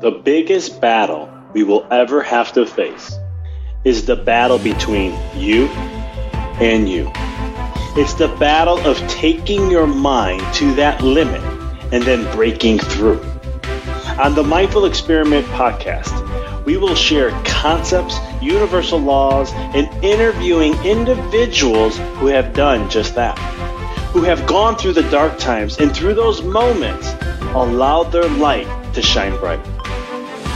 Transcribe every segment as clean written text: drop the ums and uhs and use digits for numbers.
The biggest battle we will ever have to face is the battle between you and you. It's the battle of taking your mind to that limit and then breaking through. On the Mindful Experiment podcast, we will share concepts, universal laws, and interviewing individuals who have done just that, who have gone through the dark times and through those moments allowed their light to shine bright.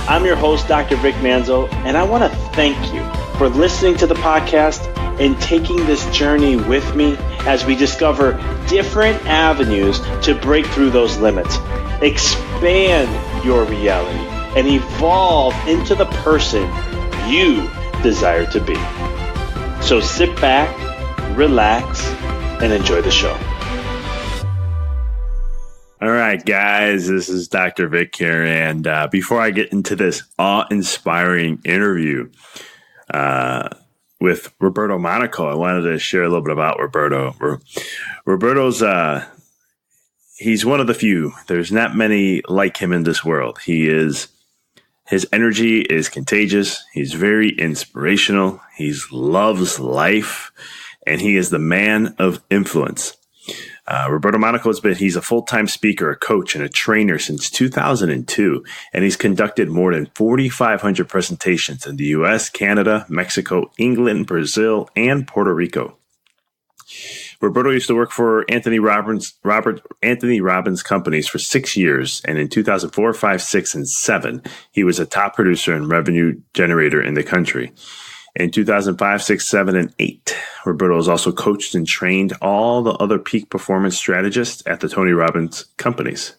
I'm your host, Dr. Vic Manzo, and I want to thank you for listening to the podcast and taking this journey with me as we discover different avenues to break through those limits, expand your reality, and evolve into the person you desire to be. So sit back, relax, and enjoy the show. All right, guys, this is Dr. Vic here. And before I get into this awe-inspiring interview with Roberto Monaco, I wanted to share a little bit about Roberto. Roberto's he's one of the few. There's not many like him in this world. His energy is contagious. He's very inspirational. He loves life, and he is the man of influence. Roberto Monaco he's a full-time speaker, a coach, and a trainer since 2002, and he's conducted more than 4,500 presentations in the U.S., Canada, Mexico, England, Brazil, and Puerto Rico. Roberto used to work for Anthony Robbins Companies for 6 years, and in 2004, 5, 6, and 7, he was a top producer and revenue generator in the country. In 2005, 6, 7, and 8, Roberto has also coached and trained all the other peak performance strategists at the Tony Robbins Companies.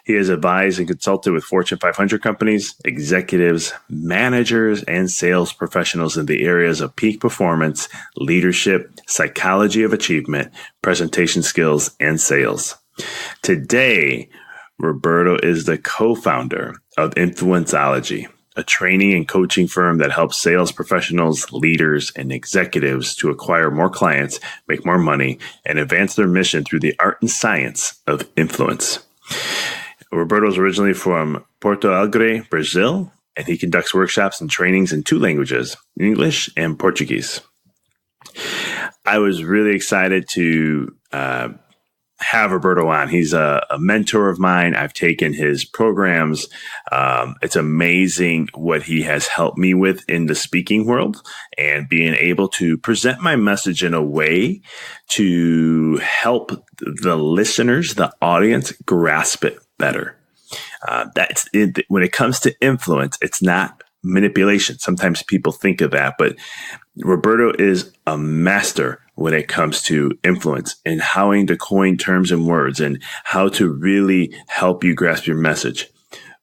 He has advised and consulted with Fortune 500 companies, executives, managers, and sales professionals in the areas of peak performance, leadership, psychology of achievement, presentation skills, and sales. Today, Roberto is the co-founder of Influenceology, a training and coaching firm that helps sales professionals, leaders, and executives to acquire more clients, make more money, and advance their mission through the art and science of influence. Roberto is originally from Porto Alegre, Brazil, and he conducts workshops and trainings in 2 languages, English and Portuguese. I was really excited to have Roberto on. He's a mentor of mine. I've taken his programs. It's amazing what he has helped me with in the speaking world and being able to present my message in a way to help the listeners, the audience, grasp it better. That's it. When it comes to influence, it's not manipulation. Sometimes people think of that, but Roberto is a master when it comes to influence and how to coin terms and words and how to really help you grasp your message.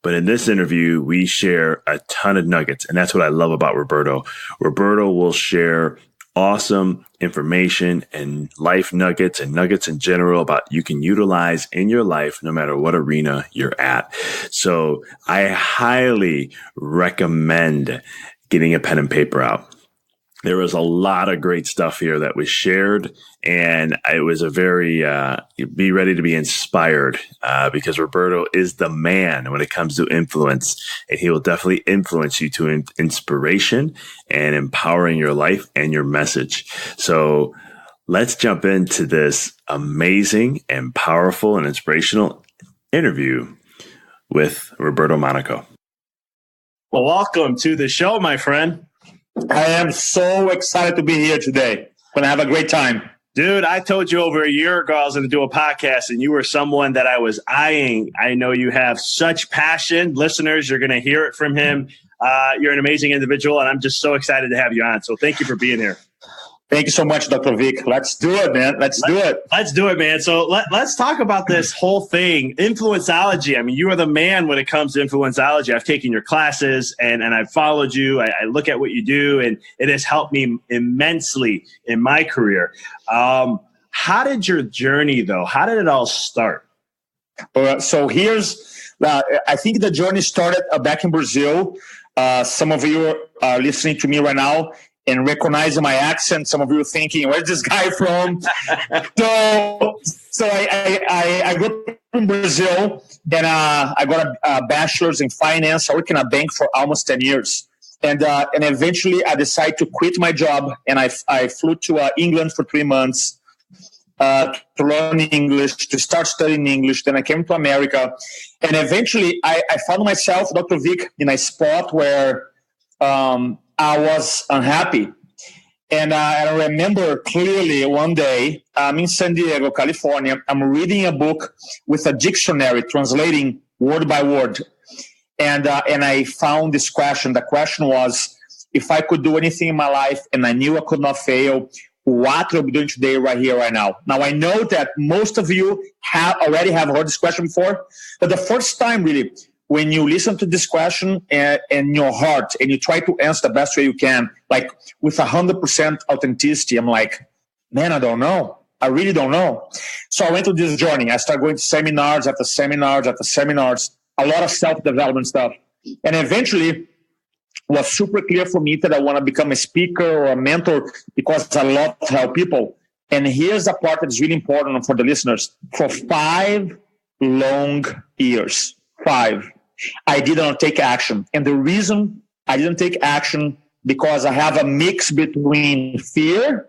But in this interview, we share a ton of nuggets, and that's what I love about Roberto. Roberto will share awesome information and life nuggets and nuggets in general about you can utilize in your life no matter what arena you're at. So I highly recommend getting a pen and paper out. There was a lot of great stuff here that was shared, and it was a very be ready to be inspired because Roberto is the man when it comes to influence, and he will definitely influence you to inspiration and empowering your life and your message. So let's jump into this amazing and powerful and inspirational interview with Roberto Monaco. Well, welcome to the show, my friend. I am so excited to be here today. Going to have a great time. Dude, I told you over a year ago I was going to do a podcast, and you were someone that I was eyeing. I know you have such passion. Listeners, you're going to hear it from him. You're an amazing individual, and I'm just so excited to have you on. So thank you for being here. Thank you so much, Dr. Vic. Let's do it, man. Let's do it, man. So let's talk about this whole thing, Influenceology. I mean, you are the man when it comes to Influenceology. I've taken your classes and I've followed you. I look at what you do, and it has helped me immensely in my career. How did your journey, though? How did it all start? So here's, I think the journey started back in Brazil. Some of you are listening to me right now and recognizing my accent. Some of you are thinking, where's this guy from? So So I grew up in Brazil, then I got a bachelor's in finance. I worked in a bank for almost 10 years. And eventually I decided to quit my job, and I flew to England for 3 months to learn English, to start studying English. Then I came to America, and eventually I found myself, Dr. Vic, in a spot where I was unhappy. And I remember clearly one day, I'm in San Diego, California. I'm reading a book with a dictionary translating word by word. And I found this question. The question was, if I could do anything in my life and I knew I could not fail, what would I be doing today, right here, right now? Now, I know that most of you already have heard this question before, but the first time, really, when you listen to this question in your heart and you try to answer the best way you can, like with 100% authenticity, I'm like, man, I don't know. I really don't know. So I went to this journey. I started going to seminars after seminars after seminars, a lot of self-development stuff. And eventually, it was super clear for me that I want to become a speaker or a mentor because I love to help people. And here's the part that's really important for the listeners. For 5 long years, 5, I did not take action. And the reason I didn't take action, because I have a mix between fear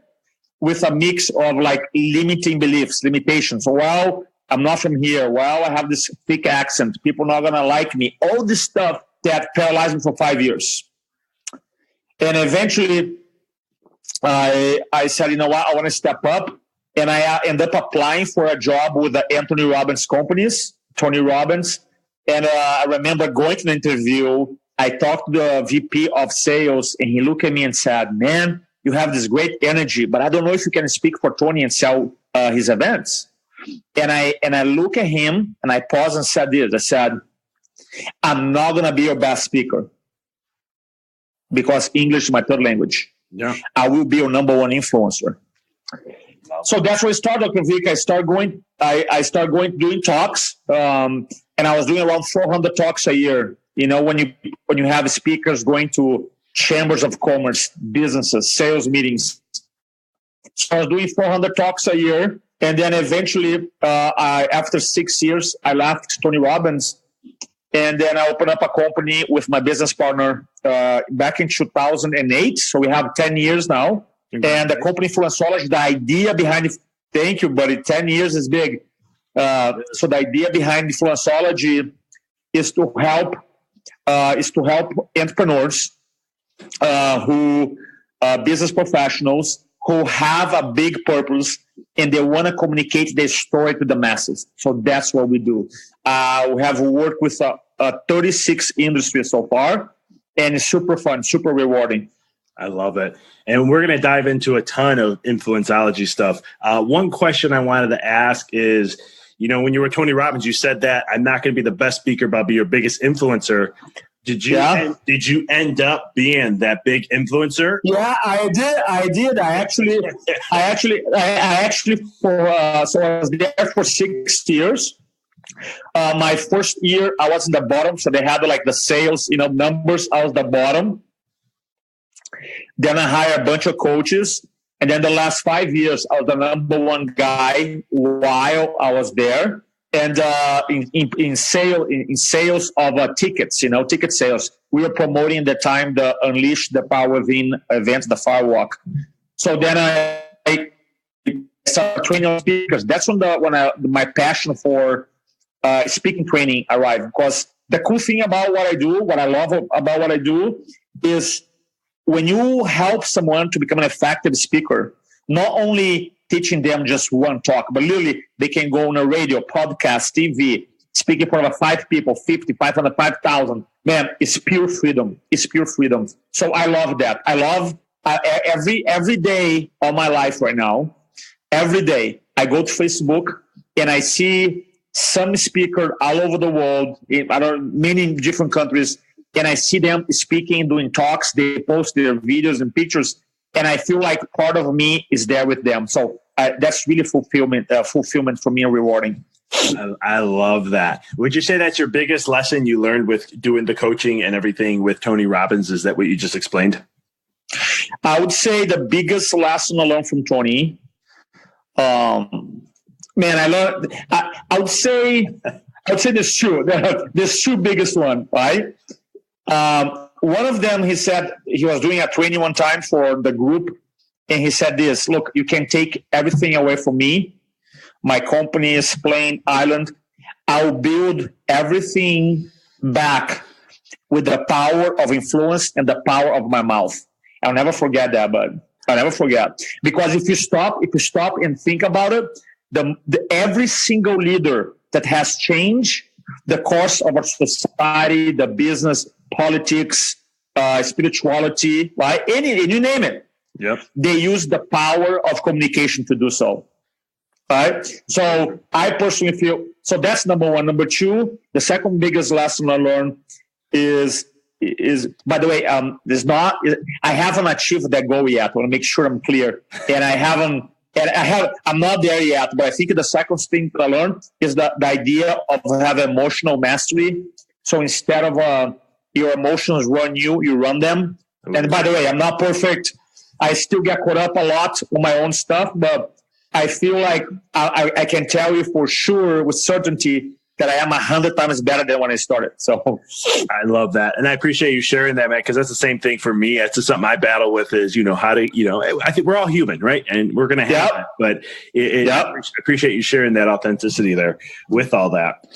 with a mix of like limiting beliefs, limitations. Well, I'm not from here. Well, I have this thick accent. People are not going to like me. All this stuff that paralyzed me for 5 years. And eventually I said, you know what? I want to step up. And I ended up applying for a job with the Anthony Robbins Companies, Tony Robbins. And I remember going to the interview. I talked to the VP of sales, and he looked at me and said, man, you have this great energy, but I don't know if you can speak for Tony and sell his events. And I look at him, and I paused and said this. I said, I'm not going to be your best speaker because English is my third language. Yeah. I will be your number one influencer. So that's where I started, Dr. Vic. I started going doing talks, and I was doing around 400 talks a year. You know, when you have speakers going to chambers of commerce, businesses, sales meetings. So I was doing 400 talks a year, and then eventually, after 6 years, I left Tony Robbins, and then I opened up a company with my business partner back in 2008. So we have 10 years now. And the company Influencology, the idea behind it, thank you, buddy. 10 years is big. So the idea behind Influencology is to help entrepreneurs business professionals who have a big purpose and they want to communicate their story to the masses. So that's what we do. We have worked with 36 industries so far, and it's super fun, super rewarding. I love it. And we're going to dive into a ton of influencology stuff. One question I wanted to ask is, you know, when you were Tony Robbins, you said that I'm not going to be the best speaker, but I'll be your biggest influencer. Did you end up being that big influencer? Yeah, I did. I actually so I was there for 6 years. My first year, I was in the bottom. So they had like the sales, numbers. I was the bottom. Then I hired a bunch of coaches. And then the last 5 years, I was the number one guy while I was there. And in sales of tickets, ticket sales, we were promoting at the time the Unleash the Power Within event, the Firewalk. So then I started training speakers. That's when my passion for speaking training arrived. Because the cool thing about what I do, what I love about what I do, is when you help someone to become an effective speaker, not only teaching them just one talk, but literally they can go on a radio, podcast, TV, speak in front of 5 people, 50, 500, 5,000. Man, it's pure freedom. It's pure freedom. So I love that. I love every day of my life right now, every day I go to Facebook and I see some speaker all over the world, in many different countries, and I see them speaking, doing talks. They post their videos and pictures, and I feel like part of me is there with them. So that's really fulfillment for me and rewarding. I love that. Would you say that's your biggest lesson you learned with doing the coaching and everything with Tony Robbins? Is that what you just explained? I would say the biggest lesson I learned from Tony Man, I learned. I would say there's two. There's two biggest one, right? One of them, he said he was doing a training one time for the group, and he said this: "Look, you can take everything away from me. My company is plain island. I'll build everything back with the power of influence and the power of my mouth." I'll never forget that, bud. I'll never forget, because if you stop and think about it, every single leader that has changed the course of our society, the business, politics, spirituality, right? You name it. Yep. They use the power of communication to do so. Right? So I personally feel, so that's number one. Number two, the second biggest lesson I learned is by the way, I haven't achieved that goal yet. I want to make sure I'm clear. And I'm not there yet, but I think the second thing that I learned is the idea of having emotional mastery. So instead of your emotions run you, you run them. Ooh. And by the way, I'm not perfect. I still get caught up a lot on my own stuff, but I feel like I can tell you for sure with certainty that I am 100 times better than when I started. So I love that. And I appreciate you sharing that, man, because that's the same thing for me. It's just something I battle with is, how to, I think we're all human, right? And we're going to have that. But I appreciate you sharing that authenticity there with all that.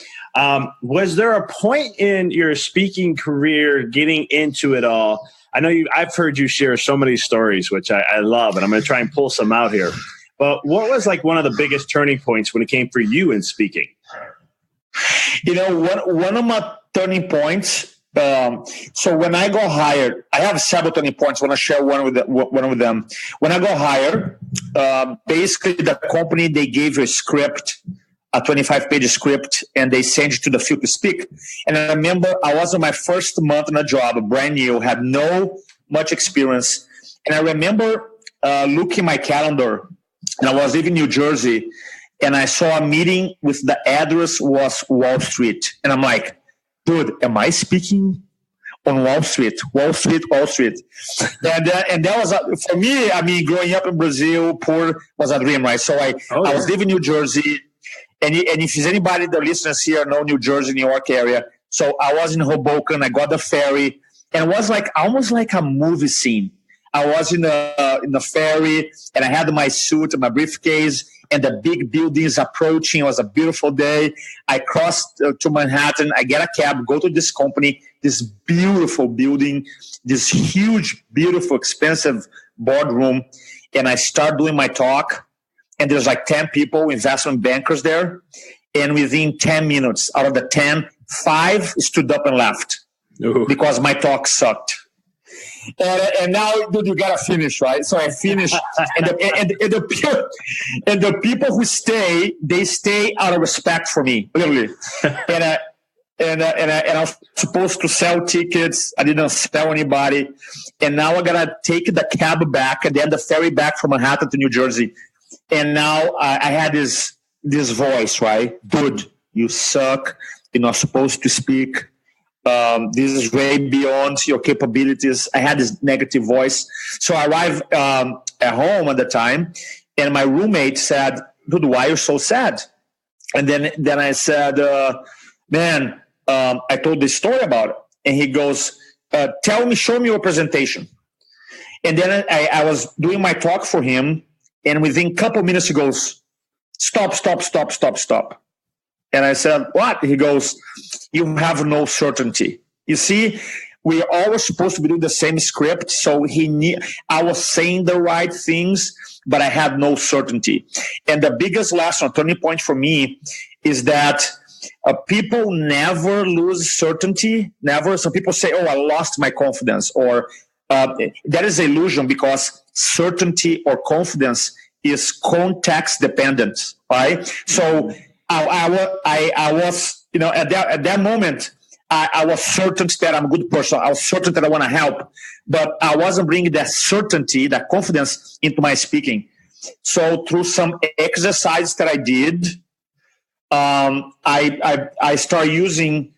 Was there a point in your speaking career getting into it all? I know I've heard you share so many stories, which I love, and I'm going to try and pull some out here. But what was like one of the biggest turning points when it came for you in speaking? One of my turning points. So when I got hired, I have several turning points. I want to share one with them. When I got hired, basically the company, they gave you a script, a 25-page script, and they sent you to the field to speak. And I remember I was on my first month on a job, brand new, had no much experience. And I remember looking at my calendar, and I was living in New Jersey, and I saw a meeting with the address was Wall Street. And I'm like, dude, am I speaking on Wall Street? Wall Street. And that was, for me, I mean, growing up in Brazil, poor was a dream, right? So I was living in New Jersey. And if there's anybody, the listeners here know New Jersey, New York area. So I was in Hoboken. I got the ferry. And it was like almost like a movie scene. I was in the ferry, and I had my suit and my briefcase, and the big buildings approaching. It was a beautiful day. I crossed to Manhattan. I get a cab, go to this company, this beautiful building, this huge, beautiful, expensive boardroom, and I start doing my talk. And there's like 10 people, investment bankers there. And within 10 minutes, out of the 10, 5 stood up and left. Ooh. Because my talk sucked. And now, dude, you gotta finish, right? So I finished, and the people who stay, they stay out of respect for me, literally. And I was supposed to sell tickets. I didn't sell anybody, and now I gotta take the cab back and then the ferry back from Manhattan to New Jersey. And now I had this voice, right? Dude, you suck. You're not supposed to speak. This is way beyond your capabilities. I had this negative voice. So I arrived at home at the time, and my roommate said, dude, why are you so sad? And then I said, man, I told this story about it. And he goes, show me your presentation. And then I was doing my talk for him, and within a couple of minutes he goes, stop. And I said, what? He goes, you have no certainty. You see, we are always supposed to be doing the same script. So I was saying the right things, but I had no certainty. And the biggest lesson, turning point for me, is that people never lose certainty. Never. Some people say, I lost my confidence. Or that is an illusion, because certainty or confidence is context dependent, right? So I was, at that moment, I was certain that I'm a good person. I was certain that I want to help, but I wasn't bringing that certainty, that confidence into my speaking. So through some exercise that I did, I started using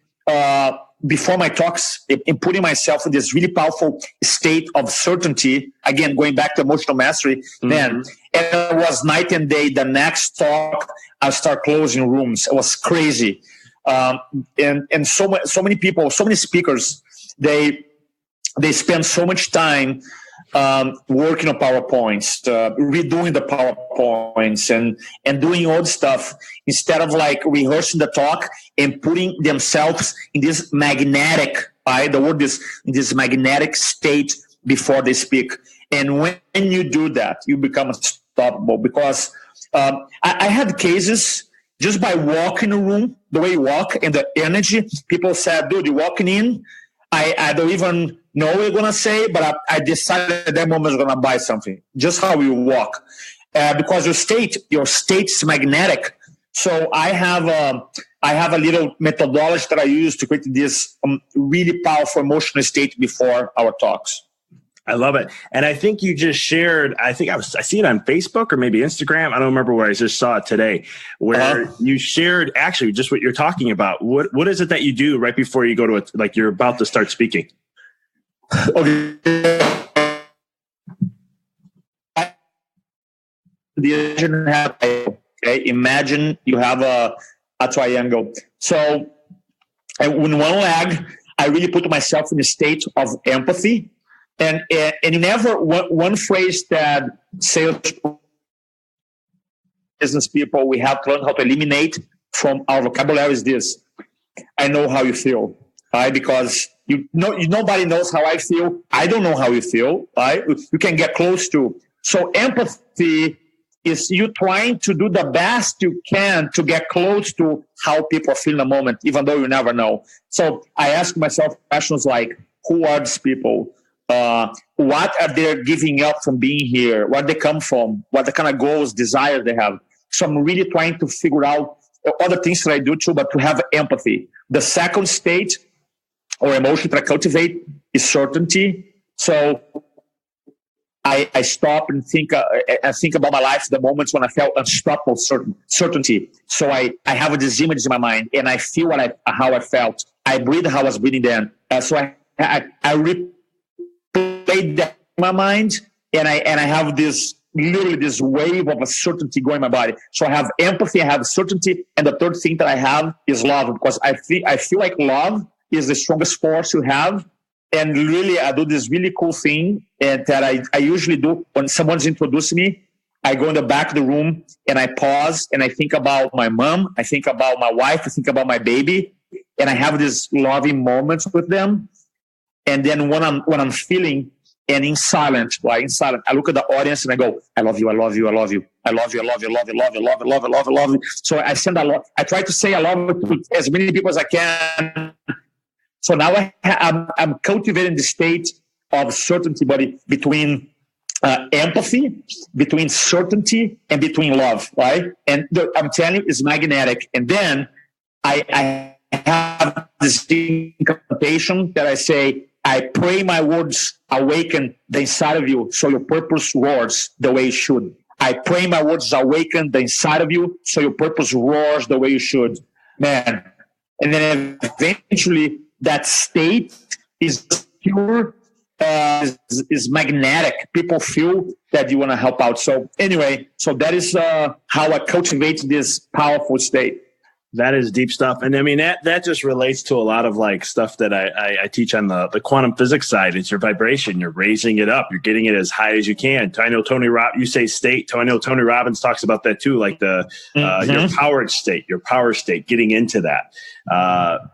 before my talks and putting myself in this really powerful state of certainty. Again, going back to emotional mastery, man. And it was night and day. The next talk, I start closing rooms. It was crazy. And so many people, so many speakers, they spend so much time working on PowerPoints, redoing the PowerPoints, and doing old stuff instead of like rehearsing the talk and putting themselves in this magnetic, the word is in this magnetic state before they speak. And when you do that, you become unstoppable. Because I had cases just by walking a room, the way you walk and the energy. People said, "Dude, you're walking in. I don't even know what you're going to say, but I decided at that moment I was going to buy something." Just how you walk. Because your state is magnetic. So I have a little methodology that I use to create this really powerful emotional state before our talks. I love it. And I think you just shared, I see it on Facebook or maybe Instagram. I don't remember where I just saw it today, where you shared actually just what you're talking about. What is it that you do right before you go to it, like you're about to start speaking? Okay. Imagine you have a triangle. So in one leg, I really put myself in a state of empathy. And one phrase that sales business people, we have to learn how to eliminate from our vocabulary is this: I know how you feel, right? Because nobody knows how I feel. I don't know how you feel, right? You can get close to. So empathy is you trying to do the best you can to get close to how people feel in a moment, even though you never know. So I ask myself questions like, who are these people? What are they giving up from being here? Where they come from? What the kind of goals, desire they have? So I'm really trying to figure out other things that I do too, but to have empathy. The second state or emotion that I cultivate is certainty. So I stop and think about my life, the moments when I felt unstoppable certainty. So I have this image in my mind and I feel how I felt. I breathe how I was breathing then. So I replay that in my mind and I have this literally this wave of a certainty going in my body. So I have empathy, I have certainty, and the third thing that I have is love, because I feel like love is the strongest force you have. And really, I do this really cool thing that I usually do when someone's introducing me. I go in the back of the room and I pause and I think about my mom, I think about my wife, I think about my baby, and I have these loving moments with them. And then when I'm feeling and in silence, I look at the audience and I go, I love you, I love you, I love you, I love you, I love you, I love you, I love you, I love you, I love you, I love you. So I send a lot. I try to say I love you to as many people as I can. So now I'm cultivating the state of certainty, buddy, between empathy, between certainty, and between love, right? And I'm telling you, it's magnetic. And then I have this incantation that I say, I pray my words awaken the inside of you so your purpose roars the way it should. I pray my words awaken the inside of you so your purpose roars the way you should. Man. And then eventually that state is pure, is magnetic. People feel that you want to help out. So anyway, so that is how I cultivate this powerful state. That is deep stuff. And I mean, that just relates to a lot of like stuff that I teach on the quantum physics side. It's your vibration. You're raising it up. You're getting it as high as you can. I know you say state. I know Tony Robbins talks about that too. Like your powered state, your power state, getting into that.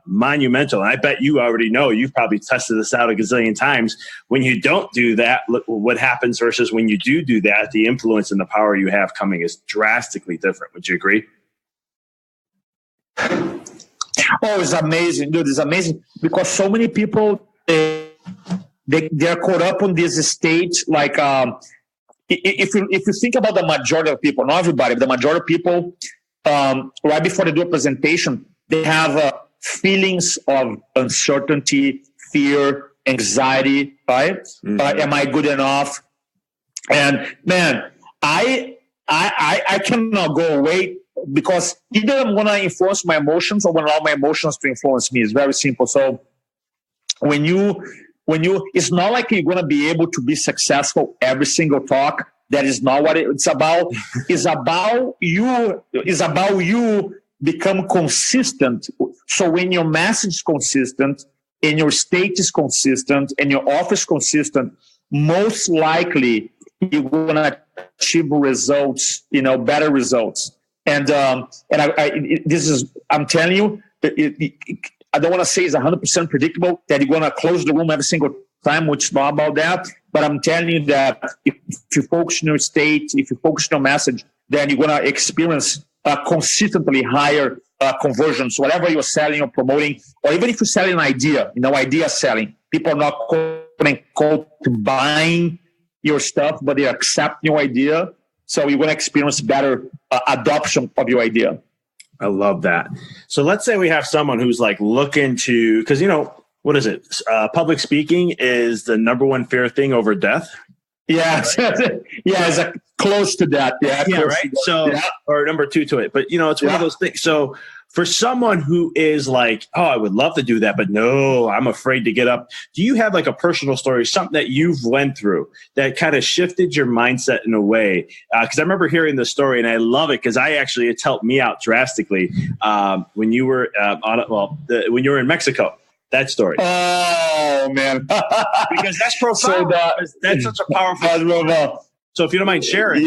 Monumental. And I bet you already know, you've probably tested this out a gazillion times. When you don't do that, look what happens versus when you do that, the influence and the power you have coming is drastically different. Would you agree? Oh, it's amazing, dude. It's amazing because so many people they're caught up on this state. Like if you think about the majority of people, not everybody, but the majority of people, right before they do a presentation, they have feelings of uncertainty, fear, anxiety. Right? Mm-hmm. Am I good enough? And man, I cannot go away. Because either I'm going to influence my emotions or I'm going to allow my emotions to influence me. It's very simple. So when you, it's not like you're going to be able to be successful every single talk, That is not what it's about. It's about you become consistent. So when your message is consistent, and your state is consistent, and your office is consistent, most likely you're going to achieve results, better results. And I'm telling you, I don't want to say it's 100% predictable that you're going to close the room every single time, which is not about that. But I'm telling you that if you focus on your state, if you focus on your message, then you're going to experience consistently higher conversions, whatever you're selling or promoting, or even if you're selling an idea, idea selling. People are not quote buying your stuff, but they accept your idea. So you're going to experience better adoption of your idea. I love that. So let's say we have someone who's like looking to, because, what is it? Public speaking is the number one fear thing over death. Yeah. Right? Yeah. It's close to that. Yeah. Right. So, or number two to it, but it's one of those things. So for someone who is like, oh, I would love to do that, but no, I'm afraid to get up. Do you have like a personal story, something that you've went through that kind of shifted your mindset in a way? Because I remember hearing the story and I love it because it's helped me out drastically when you were when you were in Mexico. That story. Oh man, because that's profound. That's such a powerful. So if you don't mind sharing,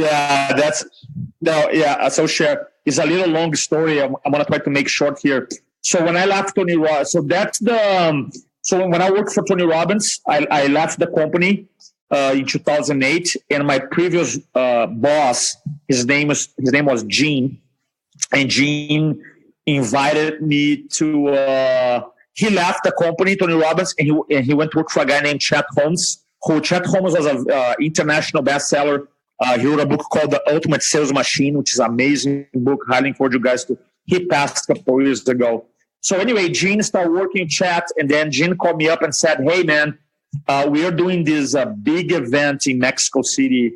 So share. It's a little long story. I'm gonna try to make short here. So when I left Tony Robbins, so when I worked for Tony Robbins, I left the company in 2008, and my previous boss, his name was Gene, and Gene invited me to. He left the company, Tony Robbins, and he went to work for a guy named Chet Holmes. Chet Holmes was an international bestseller. He wrote a book called The Ultimate Sales Machine, which is an amazing book. Highly encourage you guys to. He passed a couple of years ago. So anyway, Gene started working in Chet, and then Gene called me up and said, "Hey man, we are doing this big event in Mexico City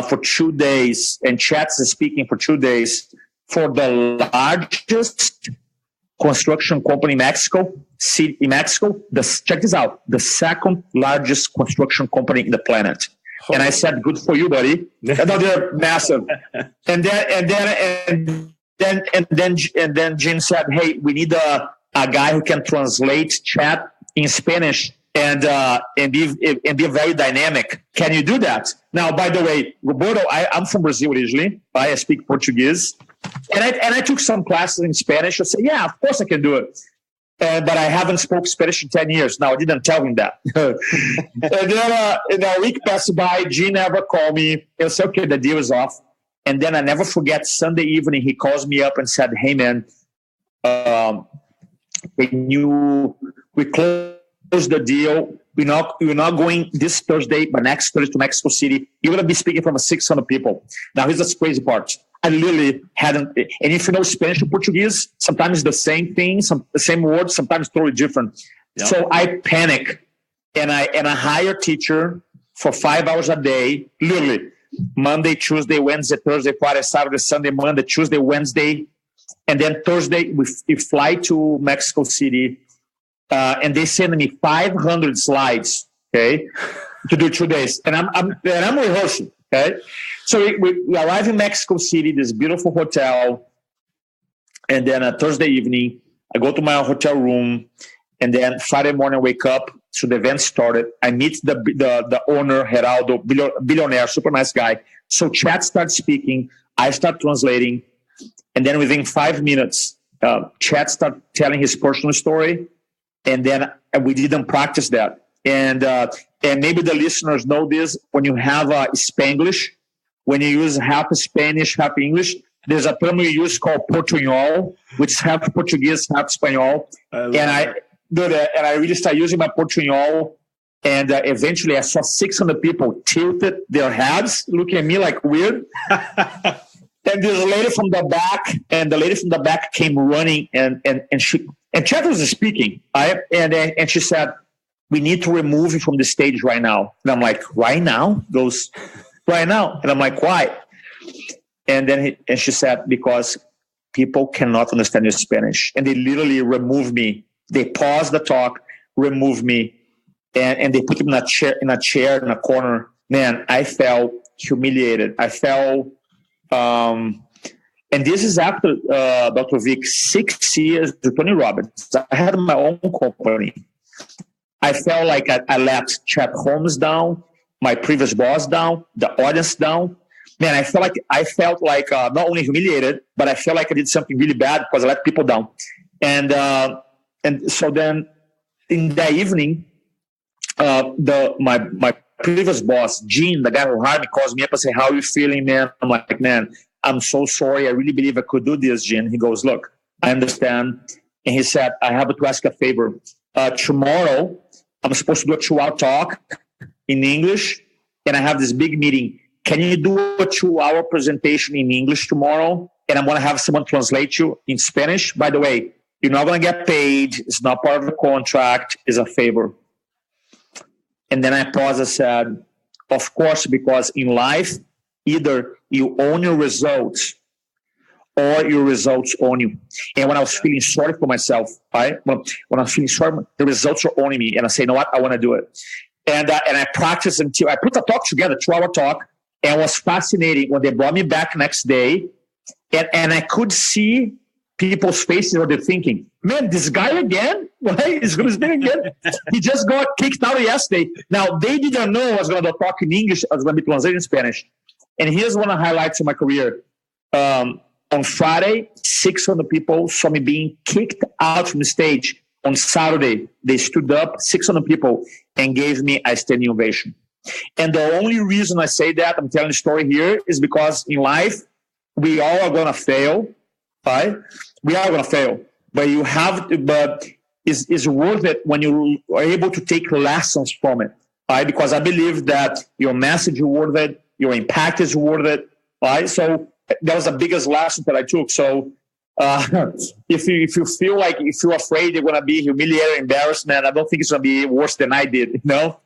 for 2 days, and Chet's speaking for 2 days for the largest construction company in Mexico. Check this out: the second largest construction company in the planet." And I said, "Good for you, buddy." I thought they're massive. And then Gene said, "Hey, we need a guy who can translate chat in Spanish and be very dynamic. Can you do that?" Now, by the way, Roberto, I'm from Brazil originally. I speak Portuguese, and I took some classes in Spanish. I said, "Yeah, of course I can do it." But I haven't spoken Spanish in 10 years. Now, I didn't tell him that. And then a week passed by, Gene never called me. I said, "Okay, the deal is off." And then I never forget, Sunday evening, he calls me up and said, "Hey, man, we closed the deal. We're not going this Thursday, but next Thursday to Mexico City. You're going to be speaking from 600 people." Now, here's the crazy part. I literally hadn't, and if you know Spanish or Portuguese, sometimes the same thing, the same words, sometimes totally different. Yep. So I panic, and I hire a teacher for 5 hours a day, literally Monday, Tuesday, Wednesday, Thursday, Friday, Saturday, Sunday, Monday, Tuesday, Wednesday, and then Thursday we fly to Mexico City, and they send me 500 slides, okay, to do 2 days, and I'm rehearsing, okay. So we arrive in Mexico City, this beautiful hotel, and then Thursday evening, I go to my hotel room, and then Friday morning I wake up, so the event started. I meet the owner, Geraldo, billionaire, super nice guy. So Chat starts speaking, I start translating, and then within 5 minutes, Chat started telling his personal story, and then we didn't practice that. And maybe the listeners know this, when you have Spanglish, when you use half Spanish, half English, there's a term we use called portuñol, which is half Portuguese, half Spanish. I really started using my portuñol, and eventually I saw 600 people tilted their heads, looking at me like weird. And there's a lady from the back, came running, and Chet was speaking, and she said, "We need to remove you from the stage right now." And I'm like, "Right now?" Goes, "Right now." And I'm like, "Why?" And then she said, "Because people cannot understand your Spanish." And they literally removed me. They paused the talk, removed me, and they put me in a chair in a corner. Man, I felt humiliated. I felt, and this is after Dr. Vic, 6 years with Tony Robbins. I had my own company. I felt like I let Chet Holmes down, my previous boss down, the audience down. Man, I felt like not only humiliated, but I felt like I did something really bad because I let people down. And so then in the evening, my previous boss, Gene, the guy who hired me, calls me up and say, "How are you feeling, man?" I'm like, "Man, I'm so sorry. I really believe I could do this, Gene." He goes, "Look, I understand." And he said, "I have to ask a favor. Tomorrow, I'm supposed to do a 2-hour talk in English, and I have this big meeting. Can you do a 2-hour presentation in English tomorrow? And I'm going to have someone translate you in Spanish. By the way, you're not going to get paid. It's not part of the contract. It's a favor." And then I paused and said, "Of course, because in life, either you own your results or your results own you." And when I was feeling sorry for myself, right? When I was feeling sorry, the results were owning me. And I say, "You know what? I want to do it." And I practiced until I put the talk together, 2-hour talk. And it was fascinating when they brought me back next day. And I could see people's faces what they're thinking. "Man, this guy again? Right? He's going to speak again. He just got kicked out yesterday." Now, they didn't know I was going to talk in English. I was going to be translating in Spanish. And here's one of the highlights of my career. On Friday, 600 people saw me being kicked out from the stage. On Saturday, they stood up, 600 people, and gave me a standing ovation. And the only reason I say that, I'm telling the story here, is because in life, we all are going to fail, right? We are going to fail. But you have to, but it's worth it when you are able to take lessons from it, right? Because I believe that your message is worth it, your impact is worth it, right? So that was the biggest lesson that I took. So if you feel like, if you're afraid you're going to be humiliated, embarrassed, man, I don't think it's going to be worse than I did, you know?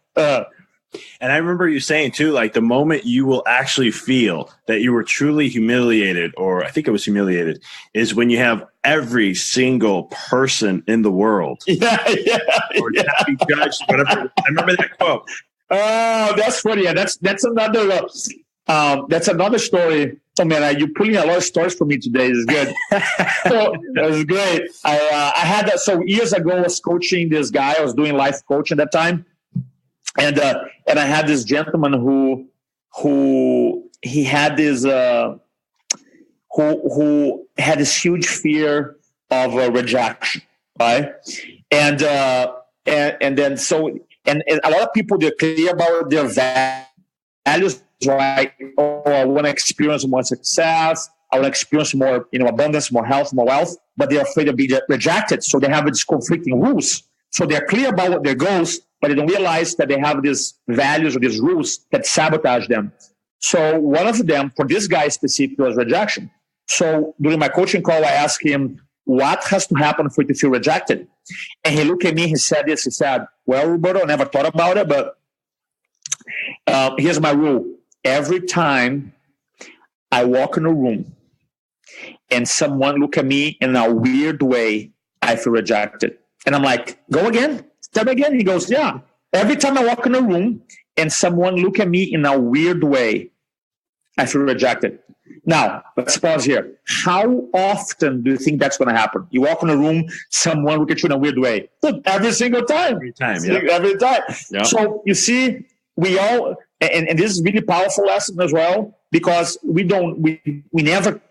And I remember you saying too, like the moment you will actually feel that you were truly humiliated, or I think it was humiliated, is when you have every single person in the world or be judged, whatever. I remember that quote. Oh, that's funny. Yeah, that's another story. Oh man, you're pulling a lot of stories for me today. It's good. So that was great. I had that. So years ago, I was coaching this guy. I was doing life coaching at that time. And I had this gentleman who he had this who had this huge fear of rejection, right? And then so and a lot of people, they're clear about their values, right? Oh, I want to experience more success. I want to experience more, abundance, more health, more wealth. But they're afraid of being rejected, so they have these conflicting rules. So they're clear about what their goals, but they don't realize that they have these values or these rules that sabotage them. So one of them, for this guy specifically, was rejection. So during my coaching call, I asked him, what has to happen for you to feel rejected? And he looked at me, he said this, he said, "Well, Roberto, I never thought about it, but here's my rule. Every time I walk in a room and someone look at me in a weird way, I feel rejected." And I'm like, "Go again? Tell me again." He goes, "Yeah. Every time I walk in a room and someone look at me in a weird way, I feel rejected." Now, let's pause here. How often do you think that's going to happen? You walk in a room, someone look at you in a weird way. Look, every single time. Every time, yeah. Every time. Yep. So you see, we all, and this is really powerful lesson as well, because we never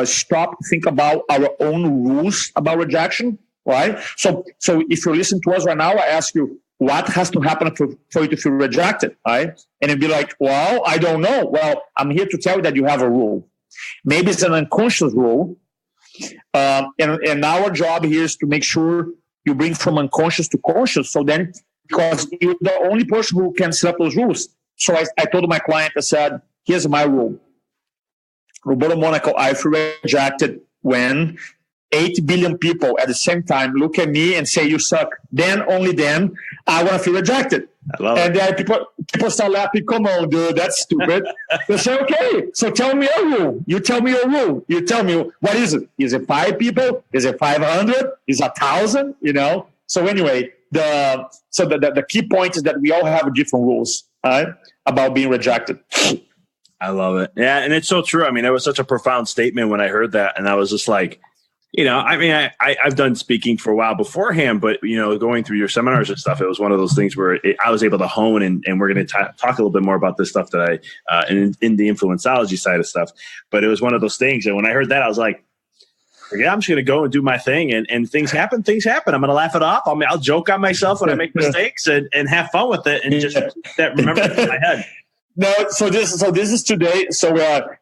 stop to think about our own rules about rejection. Right? So if you're listening to us right now, I ask you, what has to happen for you to feel rejected? Right? And you'd be like, "Well, I don't know." Well, I'm here to tell you that you have a rule. Maybe it's an unconscious rule. And our job here is to make sure you bring from unconscious to conscious. So then, because you're the only person who can set up those rules. So I told my client, I said, "Here's my rule. Roberto Monaco, I feel rejected when 8 billion people at the same time look at me and say, 'You suck.' Then, only then, I want to feel rejected." And then people start laughing. "Come on, dude, that's stupid." They say, "Okay, so tell me your rule. You tell me your rule. You tell me, what is it? Is it 5 people? Is it 500? Is it 1,000? So anyway, the key point is that we all have different rules, right, about being rejected. I love it. Yeah, and it's so true. I mean, it was such a profound statement when I heard that, and I was just like, I mean, I've done speaking for a while beforehand, but, going through your seminars and stuff, it was one of those things where I was able to hone, and we're going to talk a little bit more about this stuff that in the influenciology side of stuff. But it was one of those things. And when I heard that, I was like, yeah, I'm just going to go and do my thing, and things happen. I'm going to laugh it off. I'll joke on myself when I make mistakes and have fun with it, and just remember it in my head. No, so this is today. So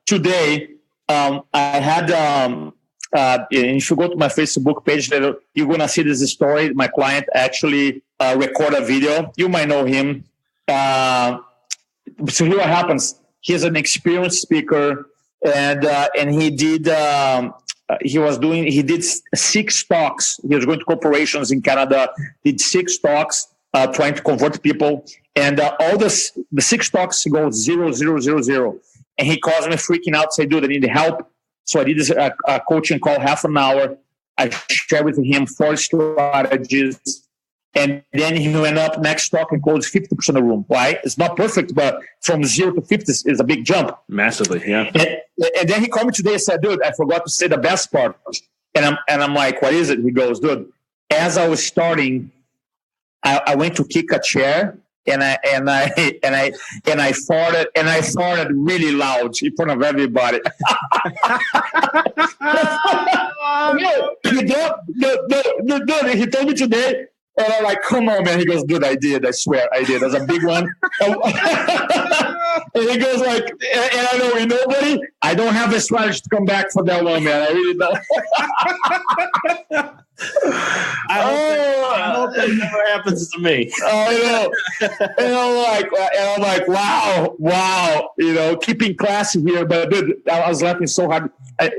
today, I had. If you go to my Facebook page, you're going to see this story. My client actually recorded a video. You might know him. So here what happens. He's an experienced speaker, and he did he did 6 talks. He was going to corporations in Canada, did 6 talks trying to convert people. And all the 6 talks go 0, 0, 0, 0. And he calls me freaking out, say, dude, I need help. So I did this coaching call, half an hour. I shared with him 4 strategies. And then he went up next talk and closed 50% of the room. Why? It's not perfect, but from 0 to 50 is a big jump. Massively, yeah. And then he called me today and said, dude, I forgot to say the best part. And I'm like, what is it? He goes, dude, as I was starting, I went to kick a chair. And I farted really loud in front of everybody. He told me today, and I'm like, come on, man. He goes, dude, I did. I swear I did. That's a big one. And he goes like, and I know nobody. I don't have a strategy to come back for that one, man. I really don't. I hope that never happens to me. I know. And I'm like, wow. Keeping classy here. But dude, I was laughing so hard.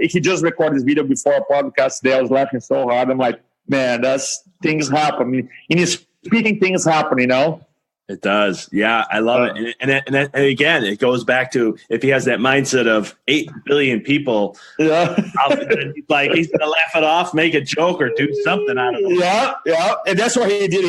He just recorded this video before a podcast today. I was laughing so hard. I'm like, man, things happen. In his speaking, things happen, It does. Yeah, I love it. And again, it goes back to if he has that mindset of 8 billion people, he's going to laugh it off, make a joke, or do something out of it. Yeah. And that's what he did.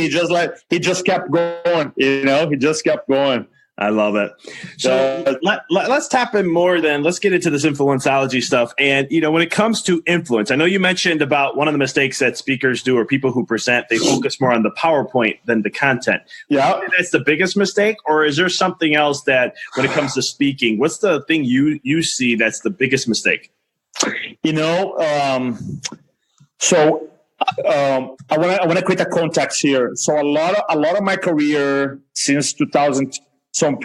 He just kept going, He just kept going. I love it. So let's tap in more then. Let's get into this influencology stuff. And, when it comes to influence, I know you mentioned about one of the mistakes that speakers do or people who present, they focus more on the PowerPoint than the content. Yeah. That's the biggest mistake? Or is there something else that when it comes to speaking, what's the thing you see that's the biggest mistake? So I want to create a context here. So a lot of my career since 2000. So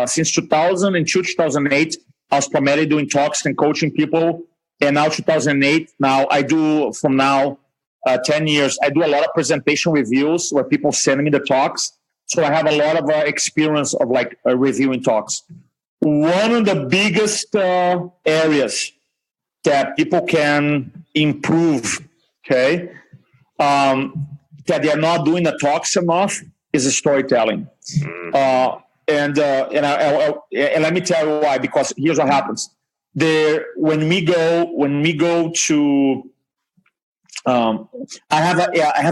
since 2002, 2008, I was primarily doing talks and coaching people. And now 2008, now I do from 10 years, I do a lot of presentation reviews where people send me the talks. So I have a lot of experience of reviewing talks. One of the biggest areas that people can improve, that they're not doing the talks enough is storytelling. And let me tell you why, because here's what happens. When we go to, I have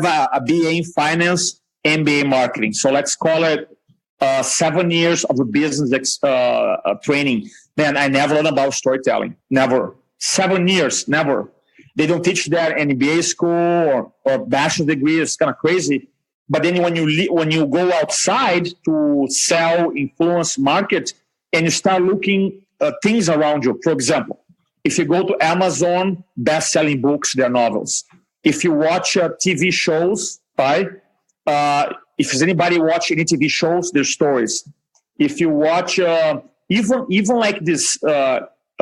a BA in finance, MBA marketing. So let's call it 7 years of a business training. Man, I never learned about storytelling. Never. 7 years, never. They don't teach that in MBA school or bachelor's degree. It's kind of crazy. But then when you go outside to sell, influence, market, and you start looking at things around you. For example, if you go to Amazon, best-selling books, they're novels. If you watch TV shows, right? If anybody watch any TV shows, they're stories. If you watch even like this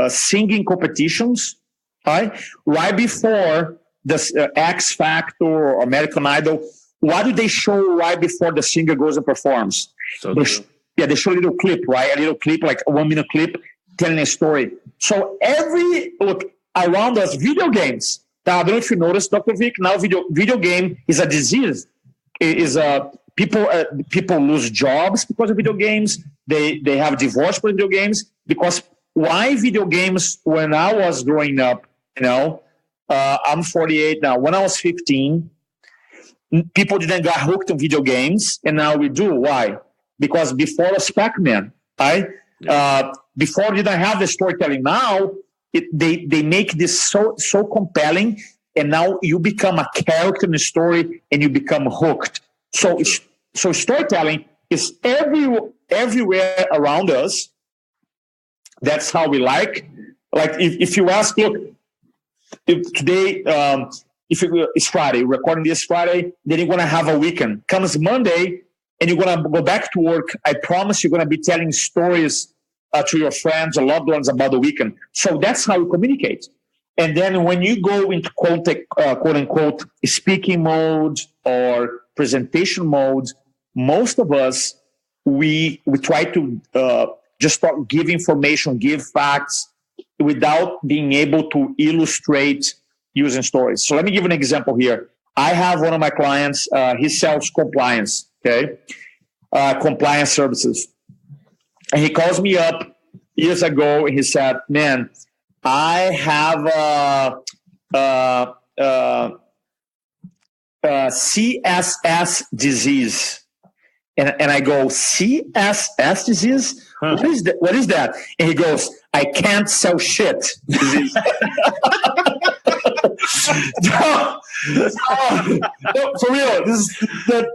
singing competitions, right before the X Factor or American Idol, what do they show right before the singer goes and performs? They show a little clip, right? A little clip, like a 1 minute clip, telling a story. So around us, video games. Now, I don't know if you noticed, Dr. Vic. Now, video game is a disease. People lose jobs because of video games. They have divorce for video games. Because why video games? When I was growing up, I'm 48 now. When I was 15. People didn't get hooked on video games, and now we do. Why? Because before was Pac-Man, right? Before you didn't have the storytelling. Now they make this so compelling, and now you become a character in the story and you become hooked. So storytelling is everywhere around us. That's how we like if you ask, look, if today it's Friday, recording this Friday, then you're going to have a weekend. Comes Monday and you're going to go back to work. I promise you're going to be telling stories to your friends or loved ones about the weekend. So that's how we communicate. And then when you go into quote unquote speaking mode or presentation mode, most of us, we try to just start give information, give facts without being able to illustrate using stories. So let me give an example here. I have one of my clients, he sells compliance, compliance services. And he calls me up years ago and he said, man, I have CSS disease. And I go, CSS disease? Huh. What is that? And he goes, I can't sell shit disease. No, for real.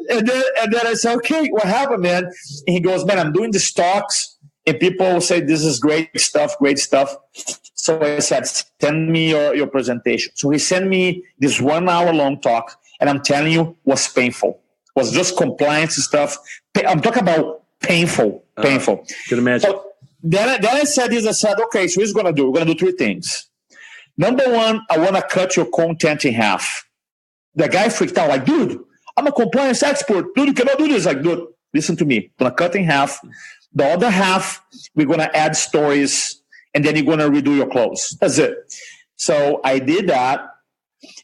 And then I said, okay, what happened, man? And he goes, man, I'm doing these talks, and people say this is great stuff. So I said, send me your presentation. So he sent me this 1 hour long talk, and I'm telling you, was painful. It was just compliance stuff. I'm talking about painful. Can imagine. So then I said this. I said, okay, so he's going to do. We're going to do three things. Number one, I want to cut your content in half. The guy freaked out, like, dude, I'm a compliance expert. Dude, you cannot do this. Like, dude, listen to me. I'm going to cut in half. The other half, we're going to add stories, and then you're going to redo your close. That's it. So I did that.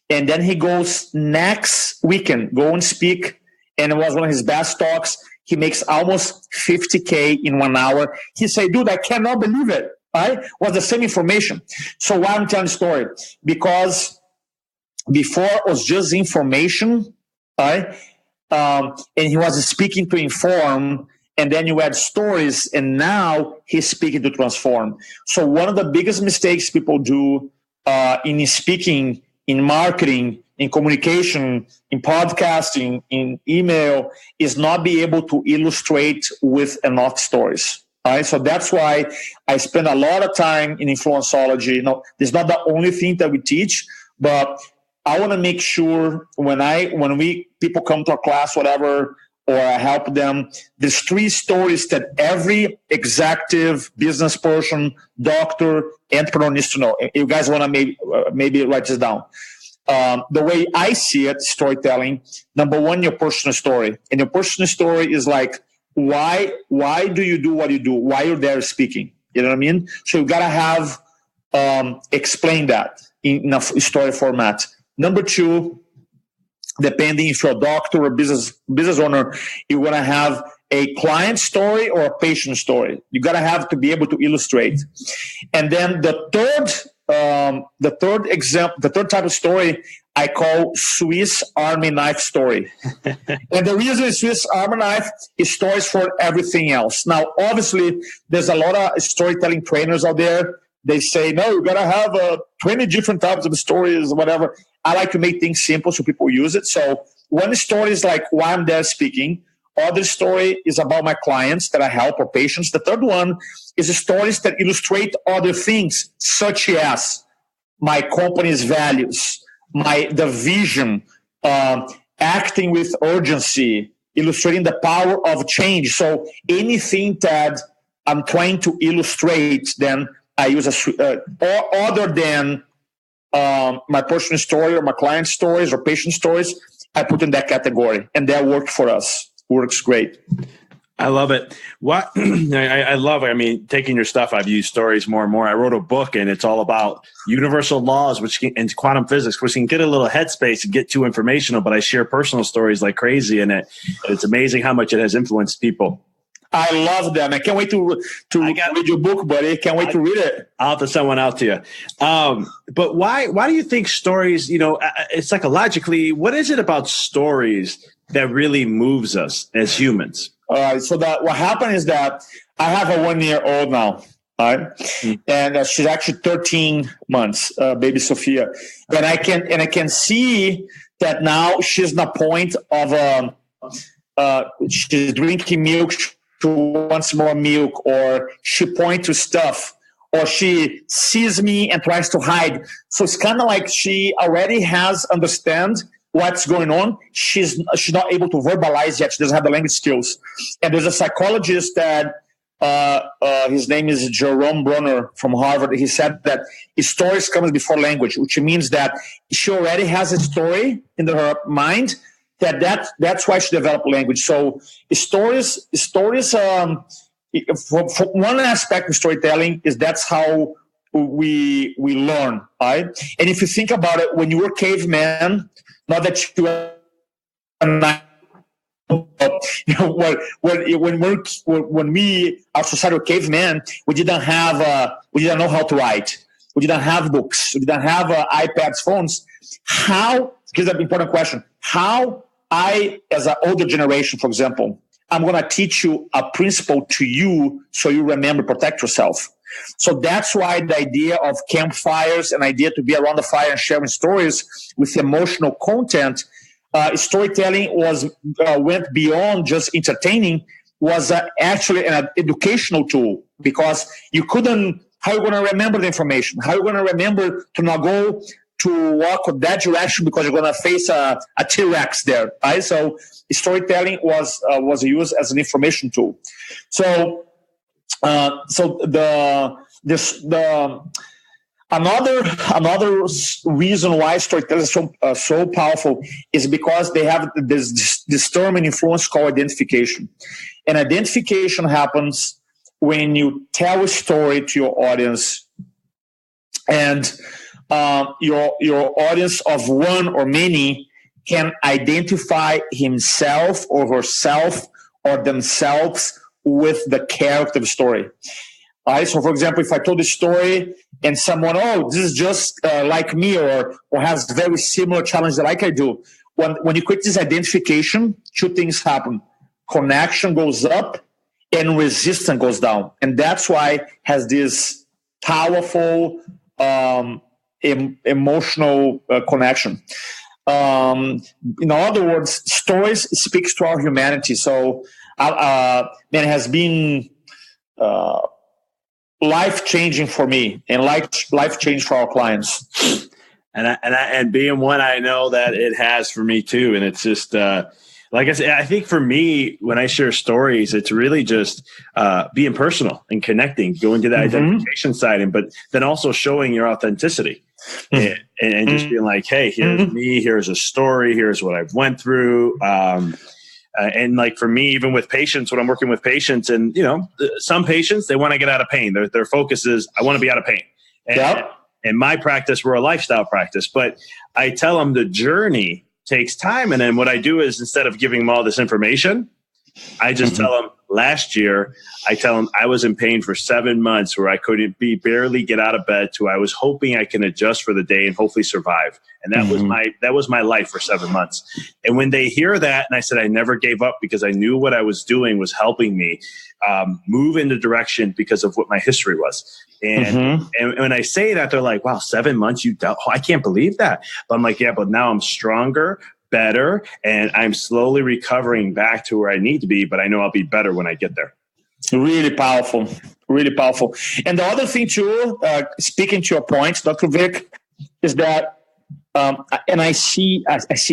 And then he goes next weekend, go and speak. And it was one of his best talks. He makes almost $50K in 1 hour. He said, dude, I cannot believe it. Right? Was the same information. So why I'm telling the story? Because before it was just information, right? And he was speaking to inform, and then you add stories, and now he's speaking to transform. So one of the biggest mistakes people do in speaking, in marketing, in communication, in podcasting, in email, is not be able to illustrate with enough stories. Right? So that's why I spend a lot of time in influenceology. It's not the only thing that we teach, but I want to make sure when people come to our class, whatever, or I help them, there's three stories that every executive, business person, doctor, entrepreneur needs to know. You guys want to maybe write this down. The way I see it, storytelling, number one, your personal story. And your personal story is like, why do you do what you do? Why you're there speaking? You know what I mean? So you got to have, explain that in a story format. Number two, depending if you're a doctor or business owner, you want to have a client story or a patient story. You got to have to be able to illustrate. And then the third type of story I call Swiss Army knife story. And the reason Swiss Army knife is stories for everything else. Now, obviously, there's a lot of storytelling trainers out there. They say, no, you got to have 20 different types of stories, whatever. I like to make things simple so people use it. So one story is like why I'm there speaking. Other story is about my clients that I help or patients. The third one is stories that illustrate other things, such as my company's values, the vision, acting with urgency, illustrating the power of change. So anything that I'm trying to illustrate, then I use or other than my personal story or my client stories or patient stories, I put in that category, and that worked for us. Works great. I love it. What I love it. I mean, taking your stuff, I've used stories more and more. I wrote a book, and it's all about universal laws, and quantum physics, which can get a little headspace and get too informational. But I share personal stories like crazy in it. It's amazing how much it has influenced people. I love them. I can't wait to read your book, buddy. Can't wait to read it. I'll have to send one out to you. But why do you think stories? It's psychologically, what is it about stories that really moves us as humans? What happened is that I have a 1-year-old now. Right? And she's actually 13 months, baby Sophia. And I can see that now she's in a point of she's drinking milk, she wants more milk, or she points to stuff, or she sees me and tries to hide. So it's kind of like she already understand what's going on. She's not able to verbalize yet. She doesn't have the language skills. And there's a psychologist that his name is Jerome Brunner from Harvard. He said that stories come before language, which means that she already has a story in her mind. That's why she developed language. So stories. For one aspect of storytelling is that's how we learn, right? And if you think about it, when you were caveman, not that you were when we our society were cavemen, we didn't know how to write. We didn't have books. We didn't have iPads, phones. How? Here's an important question. How I, as an older generation, for example, I'm going to teach you a principle to you so you remember, protect yourself. So that's why the idea of campfires and idea to be around the fire and sharing stories with emotional content, storytelling went beyond just entertaining, was actually an educational tool, because you couldn't, how are you going to remember the information? How are you going to remember to not go to walk that direction because you're going to face a T-Rex there, right? So storytelling was used as an information tool. So another reason why storytelling is so powerful is because they have this term in influence called identification. And identification happens when you tell a story to your audience, and your audience of one or many can identify himself or herself or themselves with the character of the story. All right, so for example, if I told a story and someone, this is just like me, or has very similar challenges like I do, when you create this identification, two things happen. Connection goes up and resistance goes down. And that's why it has this powerful emotional connection. In other words, stories speaks to our humanity. So it has been life-changing for me and life-changing for our clients. And being one, I know that it has for me too. And it's just, like I said, I think for me, when I share stories, it's really just being personal and connecting, going to the identification side, but then also showing your authenticity and just being like, hey, here's me, here's a story, here's what I've went through. And like for me, even with patients, when I'm working with patients, and some patients, they want to get out of pain. Their focus is, I want to be out of pain. And in my practice, we're a lifestyle practice, but I tell them the journey takes time. And then what I do is, instead of giving them all this information, I just tell them, last year, I tell them I was in pain for 7 months, where I couldn't barely get out of bed, to I was hoping I can adjust for the day and hopefully survive. And that was my life for 7 months. And when they hear that, and I said, I never gave up, because I knew what I was doing was helping me move in the direction because of what my history was. And when I say that, they're like, wow, 7 months, I can't believe that. But I'm like, yeah, but now I'm stronger, better, and I'm slowly recovering back to where I need to be, but I know I'll be better when I get there. Really powerful, really powerful. And the other thing too, speaking to your point, Dr. Vic, is that, and I see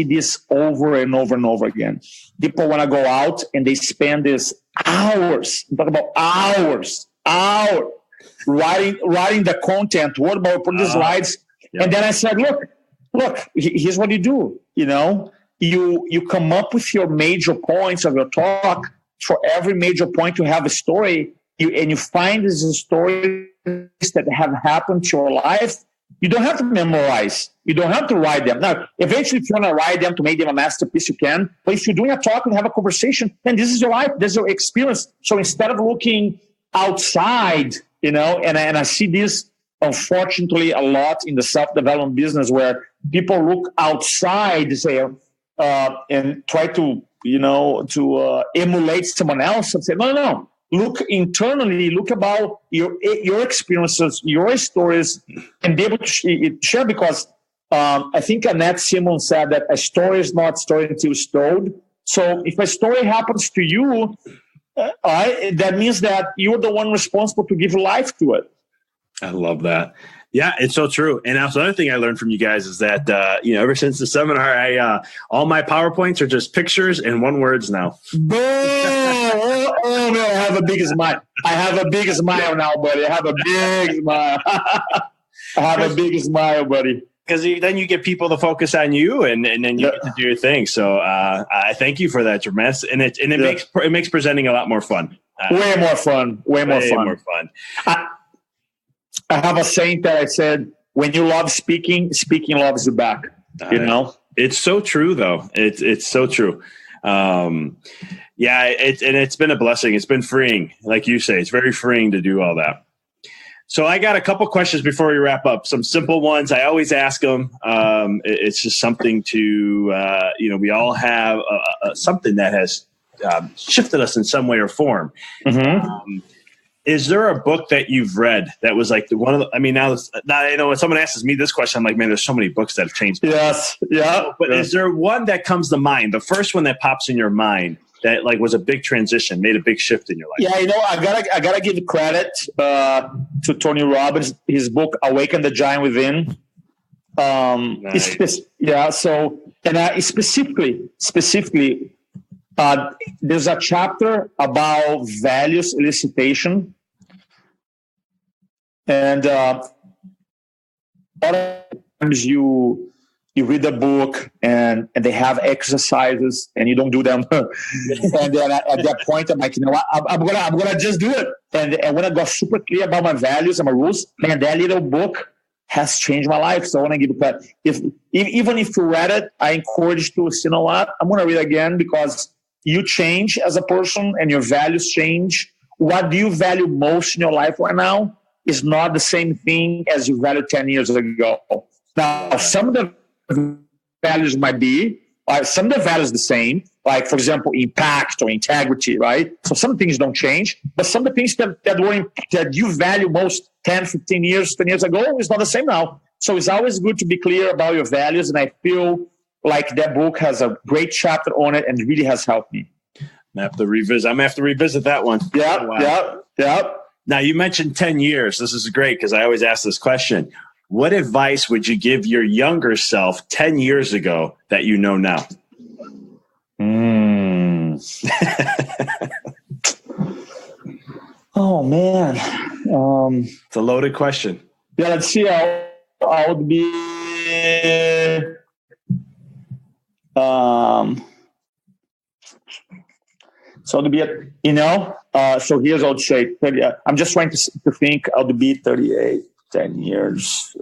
this over and over and over again. People want to go out and they spend this hours, talk about hours, writing the content, what about put the slides. Yeah. And then I said, look, here's what you do. You come up with your major points of your talk. For every major point, you have a story, and you find these stories that have happened to your life. You don't have to memorize. You don't have to write them. Now, eventually, if you want to write them to make them a masterpiece, you can. But if you're doing a talk and have a conversation, then this is your life. This is your experience. So instead of looking outside, and I see this, unfortunately, a lot in the self-development business, where people look outside, say, and try to emulate someone else and say, no. Look internally, look about your experiences, your stories, and be able to share, because I think Annette Simmons said that a story is not a story until it's told. So if a story happens to you, that means that you're the one responsible to give life to it. I love that. Yeah, it's so true. And also, another thing I learned from you guys is that, ever since the seminar, all my PowerPoints are just pictures and one words now. Boom! Oh, man, I have a big smile. I have a big smile now, buddy. I have a big smile. I have a big smile, buddy. Because then you get people to focus on you, and then you get to do your thing. So I thank you for that, Jermaine. And it makes presenting a lot more fun. Way more fun. I have a saying that I said, when you love speaking, speaking loves you back. It's so true, though. It's so true. It's been a blessing. It's been freeing, like you say. It's very freeing to do all that. So I got a couple questions before we wrap up. Some simple ones. I always ask them. It's just something to, we all have something that has shifted us in some way or form. Mm-hmm. Is there a book that you've read that was like now when someone asks me this question, I'm like, man, there's so many books that have changed me. Yes. Yeah. But is there one that comes to mind, the first one that pops in your mind that like was a big transition, made a big shift in your life? Yeah, I gotta give credit to Tony Robbins, his book Awaken the Giant Within. Nice. Specifically, there's a chapter about values elicitation, and sometimes you read the book and they have exercises and you don't do them, and then at that point I'm like, I'm gonna just do it. And when I got super clear about my values and my rules, man, that little book has changed my life. So I want to give it credit. Even if you read it, I encourage you to, I'm gonna read it again, because you change as a person and your values change. What do you value most in your life right now is not the same thing as you valued 10 years ago. Now, some of the values might be, some of the values the same, like, for example, impact or integrity, right? So some things don't change, but some of the things that you value most 10 years ago is not the same now. So it's always good to be clear about your values, and I feel like that book has a great chapter on it and really has helped me. I'm going to have to revisit that one. Yeah. Now, you mentioned 10 years. This is great because I always ask this question. What advice would you give your younger self 10 years ago that you know now? Oh, man. It's a loaded question. Yeah, let's see. I would be... so to be, so here's what I would say. I'm just trying to think. I would be 38, 10 years.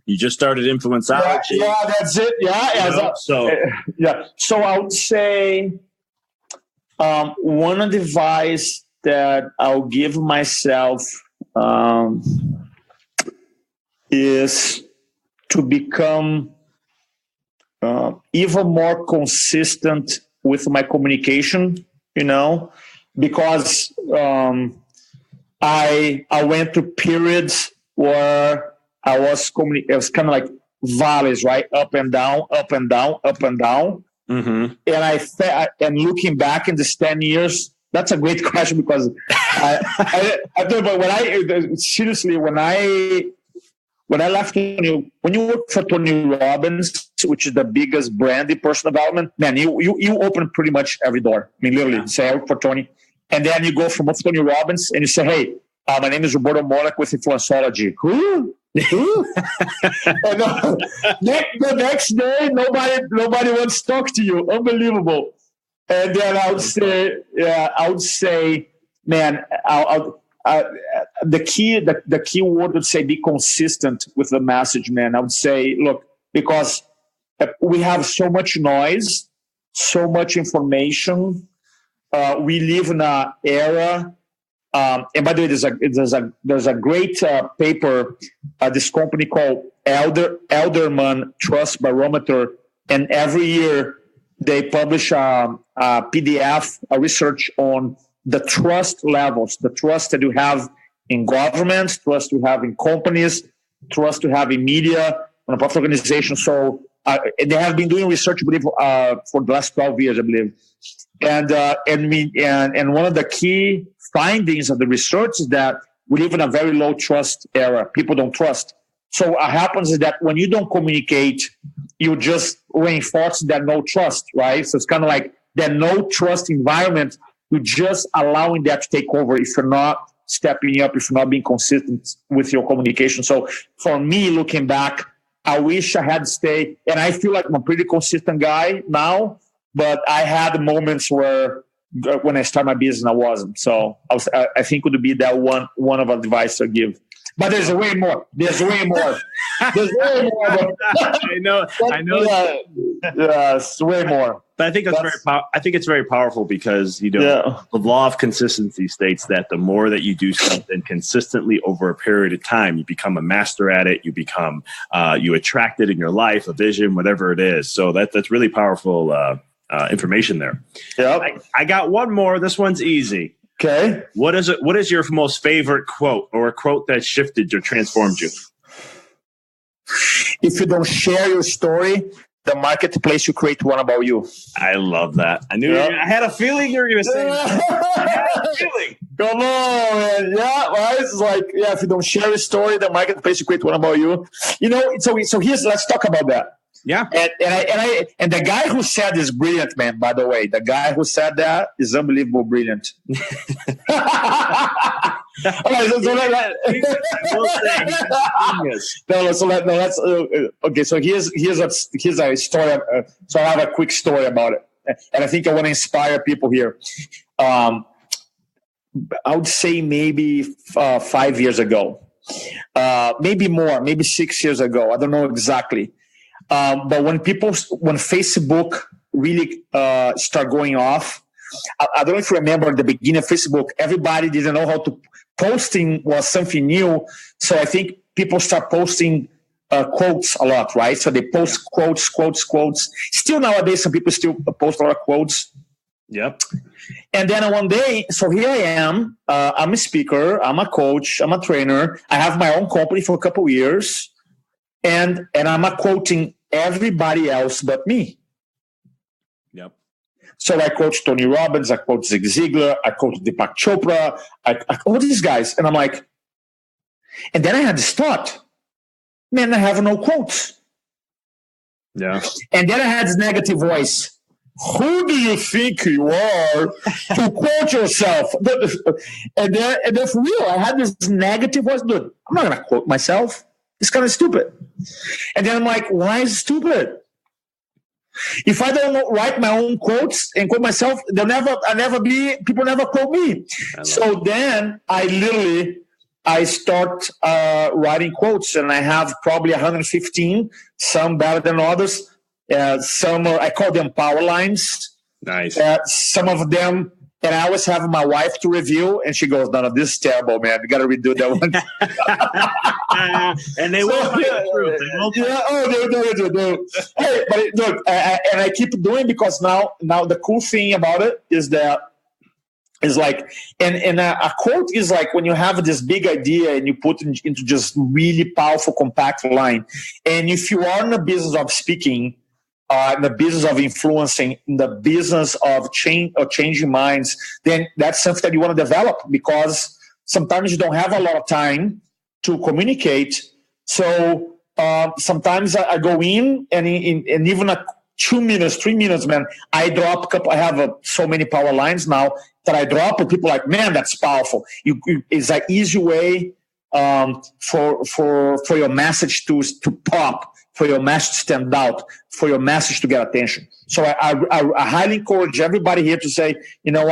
You just started Influenceology. Yeah, that's it. Yeah. So I would say one advice that I'll give myself is to become even more consistent with my communication, because I went through periods where I was it was kind of like valleys, right? Up and down, up and down, up and down. Mm-hmm. And looking back in this 10 years, that's a great question, because I don't know, when I left, when you work for Tony Robbins, which is the biggest brand in personal development, man, you open pretty much every door. I mean, literally, say I work for Tony. And then you go from Tony Robbins and you say, hey, my name is Roberto Monaco with Influenceology. Who? And the next day, nobody wants to talk to you. Unbelievable. And then I would say, man, the key word would say be consistent with the message, man. I would say, look, because we have so much noise, so much information. We live in an era. And by the way, there's a great paper, this company called Elderman Trust Barometer, and every year they publish a PDF, a research on the trust levels, the trust that you have in governments, trust you have in companies, trust you have in media, on a profit organization. So they have been doing research, I believe, for the last 12 years, I believe. And one of the key findings of the research is that we live in a very low trust era. People don't trust. So what happens is that when you don't communicate, you just reinforce that no trust, right? So it's kind of like that no trust environment. You're just allowing that to take over if you're not stepping up, if you're not being consistent with your communication. So for me, looking back, I wish I had stayed, and I feel like I'm a pretty consistent guy now, but I had moments where when I started my business, I wasn't. So I think it would be that one of advice I give. But there's way more. There's way more. There's way more. I know. It's way more. But I think it's very powerful because the law of consistency states that the more that you do something consistently over a period of time, you become a master at it. You become you attract it in your life, a vision, whatever it is. So that's really powerful information there. Yeah. I got one more. This one's easy. Okay. What is your most favorite quote or a quote that shifted or transformed you? If you don't share your story, the marketplace will create one about you. I love that. I knew. I had a feeling you were going to say that. I had a feeling. Come on, man. Yeah, right. It's like, if you don't share your story, the marketplace will create one about you. So let's talk about that. Yeah. And the guy who said is brilliant, man, by the way. The guy who said that is unbelievable brilliant. Okay, so here's a story. So I have a quick story about it. And I think I want to inspire people here. I would say maybe 5 years ago. Maybe more, maybe 6 years ago. I don't know exactly. But when Facebook really start going off, I don't know if you remember at the beginning of Facebook, everybody didn't know how to posting was something new. So I think people start posting quotes a lot, right? So they post quotes. Still nowadays, some people still post a lot of quotes. Yep. And then one day, so here I am. I'm a speaker. I'm a coach. I'm a trainer. I have my own company for a couple of years. And I'm quoting everybody else but me. Yep. So I coach Tony Robbins, I coach Zig Ziglar, I coach Deepak Chopra, all these guys. And I'm like, and then I had this thought, man, I have no quotes. Yeah. And then I had this negative voice. Who do you think you are to quote yourself? And then for real, I had this negative voice. Dude, I'm not going to quote myself. It's kind of stupid. And then I'm like, why is it stupid? If I don't write my own quotes and quote myself, people never quote me. So then I start writing quotes, and I have probably 115, some better than others. Some I call them power lines. Nice. Some of them, and I always have my wife to review, and she goes, "No, this is terrible, man. You got to redo that one." And they will. They Hey, but look, and I keep doing because now the cool thing about it is that is like, and a quote is like when you have this big idea and you put it into just really powerful, compact line. And if you are in the business of speaking, in the business of influencing, in the business of changing minds, then that's something that you want to develop, because sometimes you don't have a lot of time to communicate. So sometimes I go in and even 2 minutes, 3 minutes, man, I drop a couple. I have so many power lines now that I drop, and people are like, man, that's powerful. It's an easy way for your message to pop, for your message to stand out, for your message to get attention. So I highly encourage everybody here to say, you know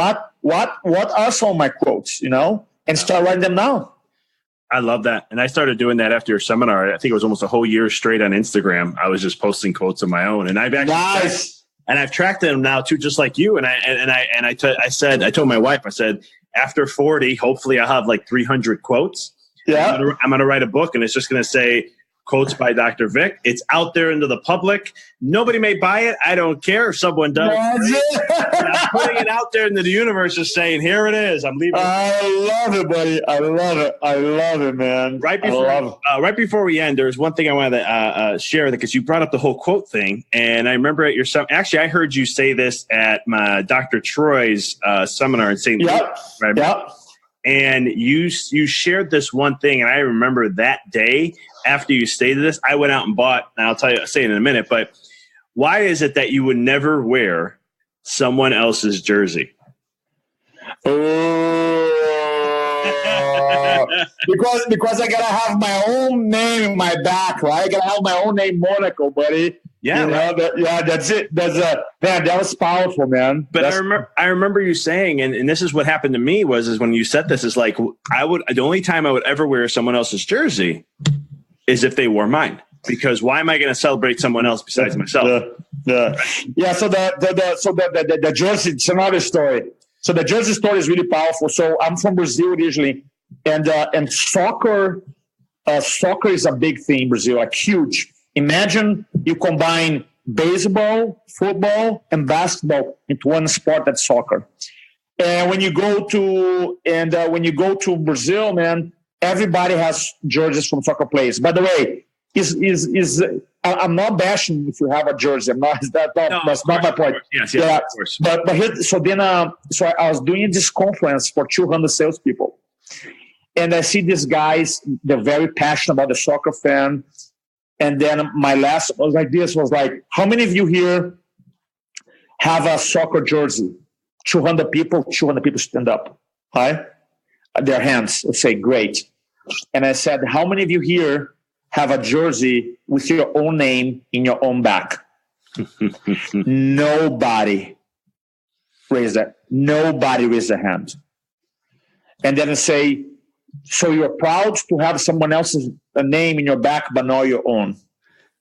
what are some of my quotes, and start writing them down. I love that. And I started doing that after your seminar. I think it was almost a whole year straight on Instagram. I was just posting quotes of my own, and I've actually I've tracked them now too, just like you. And I told my wife, I said, after 40, hopefully I'll have like 300 quotes. Yeah. I'm going to write a book, and it's just going to say quotes by Dr. Vic. It's out there into the public. Nobody may buy it. I don't care if someone does. I'm putting it out there into the universe, just saying, here it is. I'm leaving. I love it, buddy. I love it, man. Right before we end, there's one thing I wanted to share, because you brought up the whole quote thing. And I remember at your actually, I heard you say this at my Dr. Troy's seminar in St. Louis. Right? Yep. And you shared this one thing, and I remember that day after you stated this, I went out and bought, and I'll say it in a minute, but why is it that you would never wear someone else's jersey? Because I gotta have my own name in my back, right? I gotta have my own name, Monaco, buddy. Yeah, that's it. Man, that was powerful, man. But I remember you saying, and this is what happened to me is when you said this, is like the only time I would ever wear someone else's jersey is if they wore mine. Because why am I going to celebrate someone else besides myself? So the jersey, it's another story. So the jersey story is really powerful. So I'm from Brazil originally, and soccer is a big thing in Brazil, like huge. Imagine you combine baseball, football, and basketball into one sport, that's soccer. And when you go to Brazil, man, everybody has jerseys from soccer players. By the way, I'm not bashing if you have a jersey. That's not my point. Yes, of course. But I was doing this conference for 200 salespeople, and I see these guys. They're very passionate about the soccer fan. And then my last was like, how many of you here have a soccer jersey? 200 people stand up, right? Their hands would say, great. And I said, how many of you here have a jersey with your own name in your own back? Nobody raised that. Nobody raised their hand. And then I say, so you're proud to have someone else's name in your back, but not your own.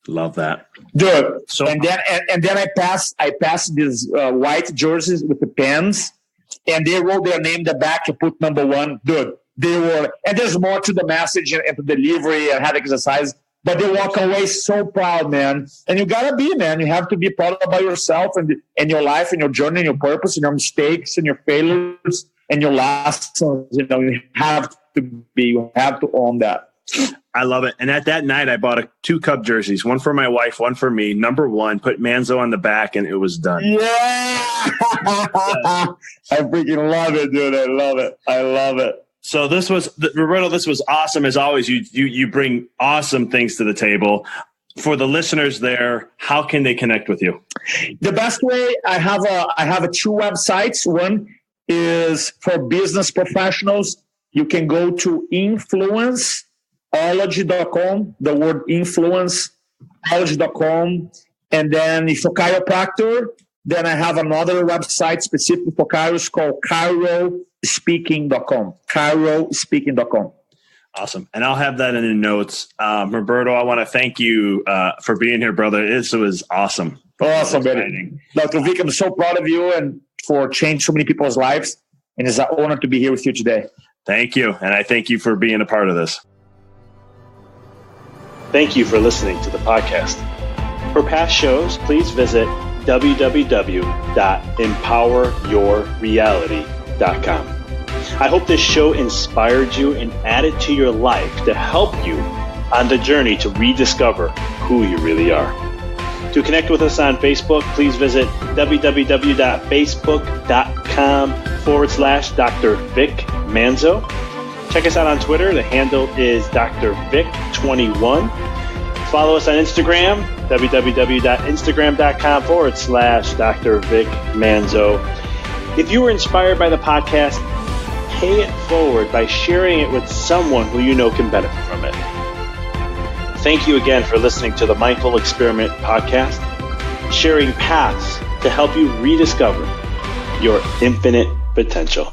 Love that, dude. So and then I pass these white jerseys with the pens, and they wrote their name in the back and put number 1. Dude, they were, and there's more to the message and the delivery and how to exercise, but they walk away so proud, man. And you gotta be, man. You have to be proud about yourself and your life and your journey and your purpose and your mistakes and your failures and your lessons. You have to own that. I love it. And at that night, I bought 2 Cub jerseys, one for my wife, one for me. Number 1, put Manzo on the back, and it was done. Yeah. I freaking love it, dude. I love it. So this was, Roberto, this was awesome. As always, you bring awesome things to the table. For the listeners there, how can they connect with you? The best way, I have 2 websites. One is for business professionals. You can go to influenceology.com, the word influenceology.com. And then if you're a chiropractor, then I have another website specific for chiros called chirospeaking.com. chirospeaking.com. Awesome. And I'll have that in the notes. Roberto, I want to thank you for being here, brother. This was awesome. Awesome, baby. Dr. Vic, I'm so proud of you and for changing so many people's lives. And it's an honor to be here with you today. Thank you. And I thank you for being a part of this. Thank you for listening to the podcast. For past shows, please visit www.empoweryourreality.com. I hope this show inspired you and added to your life to help you on the journey to rediscover who you really are. To connect with us on Facebook, please visit www.facebook.com/Dr. Vic Manzo. Check us out on Twitter. The handle is Dr. Vic21. Follow us on Instagram, www.instagram.com/Dr. Vic Manzo. If you were inspired by the podcast, pay it forward by sharing it with someone who you know can benefit from it. Thank you again for listening to the Mindful Experiment podcast, sharing paths to help you rediscover your infinite potential.